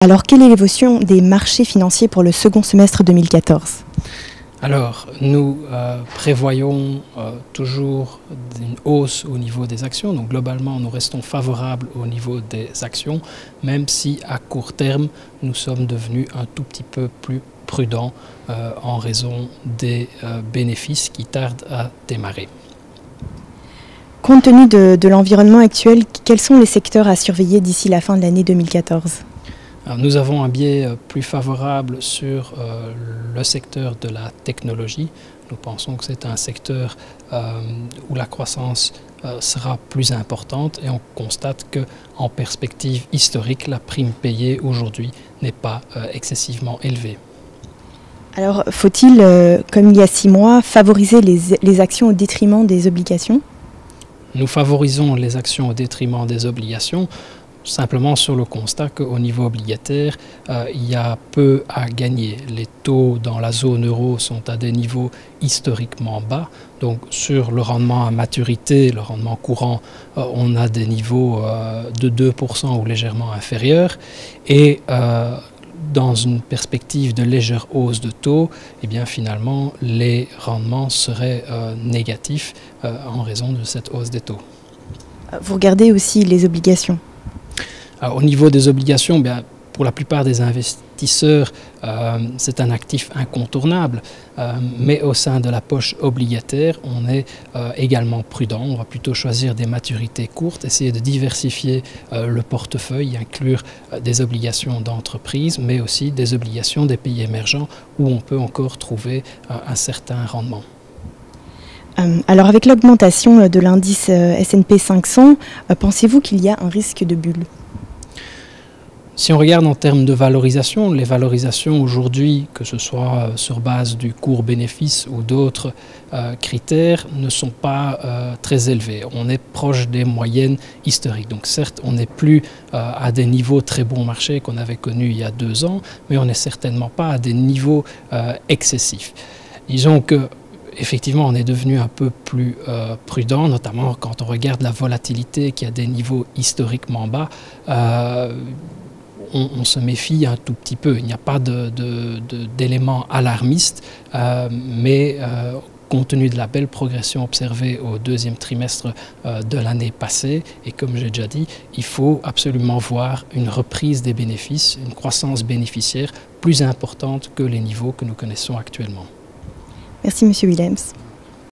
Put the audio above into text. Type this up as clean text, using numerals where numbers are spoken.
Alors, quelle est l'évolution des marchés financiers pour le second semestre 2014? Alors, nous prévoyons toujours une hausse au niveau des actions. Donc, globalement, nous restons favorables au niveau des actions, même si à court terme, nous sommes devenus un tout petit peu plus prudents en raison des bénéfices qui tardent à démarrer. Compte tenu de l'environnement actuel, quels sont les secteurs à surveiller d'ici la fin de l'année 2014? Alors, nous avons un biais plus favorable sur le secteur de la technologie. Nous pensons que c'est un secteur où la croissance sera plus importante et on constate qu'en perspective historique, la prime payée aujourd'hui n'est pas excessivement élevée. Alors, faut-il, comme il y a 6 mois, favoriser les actions au détriment des obligations? Nous favorisons les actions au détriment des obligations, simplement sur le constat qu'au niveau obligataire, il y a peu à gagner. Les taux dans la zone euro sont à des niveaux historiquement bas. Donc sur le rendement à maturité, le rendement courant, on a des niveaux de 2% ou légèrement inférieurs. Et dans une perspective de légère hausse de taux, eh bien finalement les rendements seraient négatifs en raison de cette hausse des taux. Vous regardez aussi les obligations? Alors, au niveau des obligations, bien, pour la plupart des investisseurs, c'est un actif incontournable, mais au sein de la poche obligataire, on est également prudent. On va plutôt choisir des maturités courtes, essayer de diversifier le portefeuille, inclure des obligations d'entreprise, mais aussi des obligations des pays émergents où on peut encore trouver un certain rendement. Alors, avec l'augmentation de l'indice S&P 500, pensez-vous qu'il y a un risque de bulle? Si on regarde en termes de valorisation, les valorisations aujourd'hui, que ce soit sur base du cours-bénéfice ou d'autres critères, ne sont pas très élevés. On est proche des moyennes historiques. Donc certes, on n'est plus à des niveaux très bon marché qu'on avait connus il y a 2 ans, mais on n'est certainement pas à des niveaux excessifs. Disons que effectivement, on est devenu un peu plus prudent, notamment quand on regarde la volatilité qui a des niveaux historiquement bas. On se méfie un tout petit peu. Il n'y a pas d'éléments alarmistes, mais compte tenu de la belle progression observée au 2e trimestre de l'année passée, et comme j'ai déjà dit, il faut absolument voir une reprise des bénéfices, une croissance bénéficiaire plus importante que les niveaux que nous connaissons actuellement. Merci, Monsieur Willems.